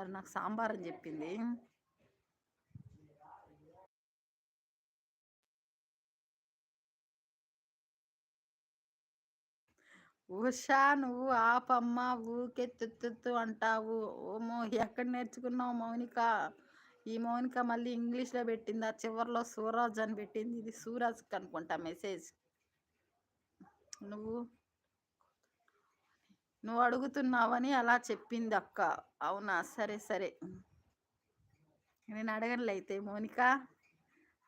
మరి నాకు సాంబార్ అని చెప్పింది. ఉషా నువ్వు ఆపమ్మా ఊకే తుత్తు అంటావు. ఓమో ఎక్కడ నేర్చుకున్నావు మౌనిక? ఈ మౌనిక మళ్ళీ ఇంగ్లీష్లో పెట్టింది. ఆ చివరిలో సూరజ్ అని పెట్టింది. ఇది సూరజ్ అనుకుంటా మెసేజ్. నువ్వు నువ్వు అడుగుతున్నావని అలా చెప్పింది అక్క. అవునా, సరే సరే. నేను అడగనులే అయితే. మౌనిక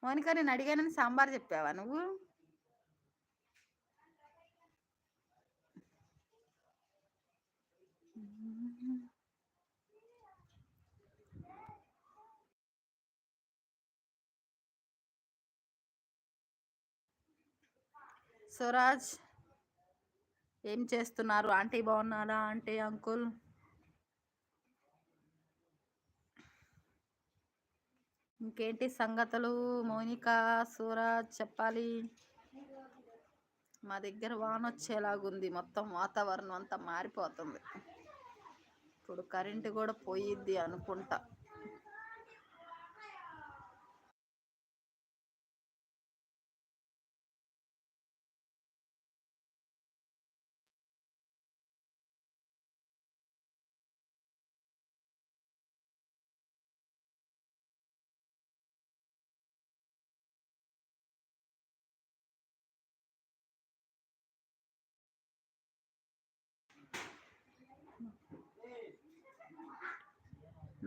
మౌనిక నేను అడిగానని సాంబార్ చెప్పావా నువ్వు? స్వరాజ్ ఏం చేస్తున్నారు? ఆంటీ బాగున్నారా? ఆంటీ అంకుల్ ఇంకేంటి సంగతులు? మౌనిక సూరజ్ చెప్పాలి. మా దగ్గర వాన వచ్చేలాగుంది. మొత్తం వాతావరణం అంతా మారిపోతుంది. ఇప్పుడు కరెంటు కూడా పోయిద్ది అనుకుంటా.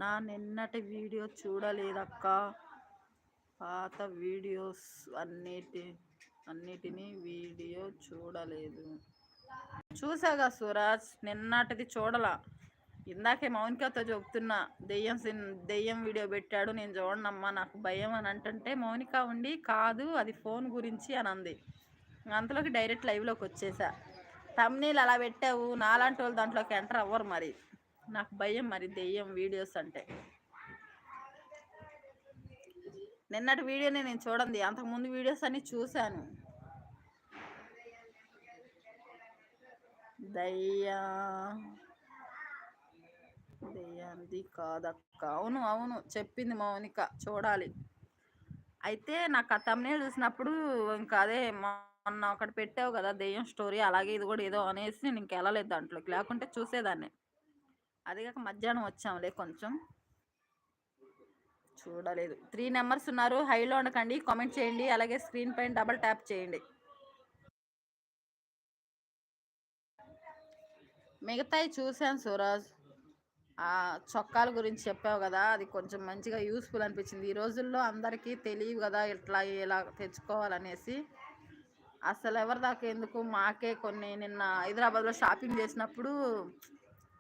నా నిన్నటి వీడియో చూడలేదక్క. పాత వీడియోస్ అన్నిటినీ వీడియో చూడలేదు. చూసాగా సూరజ్, నిన్నటిది చూడలా. ఇందాకే మౌనికతో చెప్తున్నా, దెయ్యం వీడియో పెట్టాడు నేను చూడనమ్మా నాకు భయం అని అంటుంటే మౌనిక ఉండి కాదు అది ఫోన్ గురించి అని అంది. అంతలోకి డైరెక్ట్ లైవ్లోకి వచ్చేసా. తమ్నీళ్ళు అలా పెట్టావు, నాలాంటి వాళ్ళు దాంట్లోకి ఎంటర్ అవ్వరు. మరి నాకు భయం మరి దెయ్యం వీడియోస్ అంటే. నిన్నటి వీడియోని నేను చూడండి, అంతకుముందు వీడియోస్ అన్ని చూశాను. దయ్యంది కాదక్క. అవును అవును చెప్పింది మౌనిక, చూడాలి. అయితే నాకు ఆ తమ్నేల్ చూసినప్పుడు ఇంకా అదే మొన్న ఒకటి పెట్టావు కదా దెయ్యం స్టోరీ, అలాగే ఇది కూడా ఏదో అనేసి నేను ఇంక వెళ్ళలేదు దాంట్లోకి, లేకుంటే చూసేదాన్ని. అదిగాక మధ్యాహ్నం వచ్చాంలే, కొంచెం చూడలేదు. 3 నెంబర్స్ ఉన్నారు, హైలో ఉండకండి, కామెంట్ చేయండి, అలాగే స్క్రీన్ పైన డబల్ ట్యాప్ చేయండి. మిగతాయి చూశాను సూరజ్. ఆ చొక్కాల గురించి చెప్పావు కదా, అది కొంచెం మంచిగా యూస్ఫుల్ అనిపించింది. ఈ రోజుల్లో అందరికీ తెలియదు కదా ఎట్లా ఎలా తెచ్చుకోవాలనేసి. అసలు ఎవరి దాకా ఎందుకు, మాకే కొన్ని నిన్న హైదరాబాద్లో షాపింగ్ చేసినప్పుడు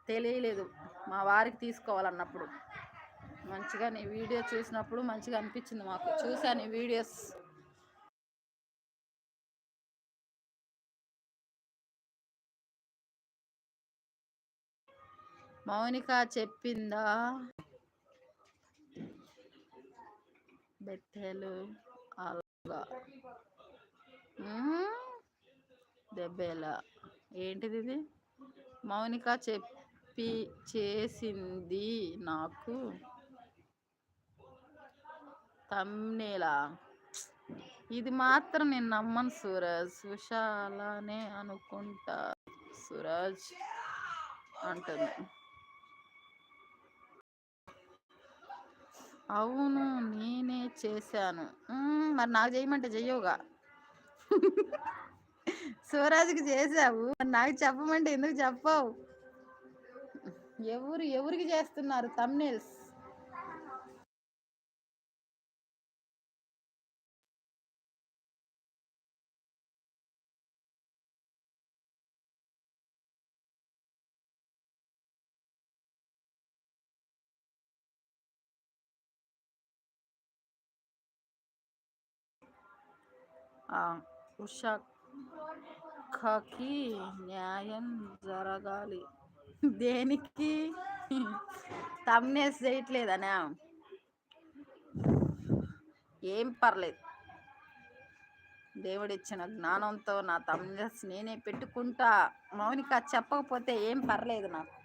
తెలియలేదు, మా వారికి తీసుకోవాలన్నప్పుడు. మంచిగా నీ వీడియో చూసినప్పుడు మంచిగా అనిపించింది మాకు. చూశాను ఈ వీడియోస్. మౌనిక చెప్పిందా బెత్తెలు అల్గా దెబ్బేలా ఏంటిది ఇది? మౌనిక చెప్పి చేసింది నాకు తమ్నేలా. ఇది మాత్రం నేను నమ్మను సూరజ్. ఉషా అలానే అనుకుంటా సూరజ్ అంటుంది. అవును నేనే చేశాను. మరి నాకు చేయమంటే చెయ్యవుగా. సూరజ్కి చేసావు, నాకు చెప్పమంటే ఎందుకు చెప్పవు? ఎవరికి చేస్తున్నారు తమ్నేల్స్? ఉషాకి న్యాయం జరగాలి. దేనికి? తమ్నేల్స్ చేయట్లేదనా? ఏం పర్లేదు, దేవుడిచ్చిన జ్ఞానంతో నా తమ్నేల్స్ నేనే పెట్టుకుంటా. మౌనిక చెప్పకపోతే ఏం పర్లేదు నాకు.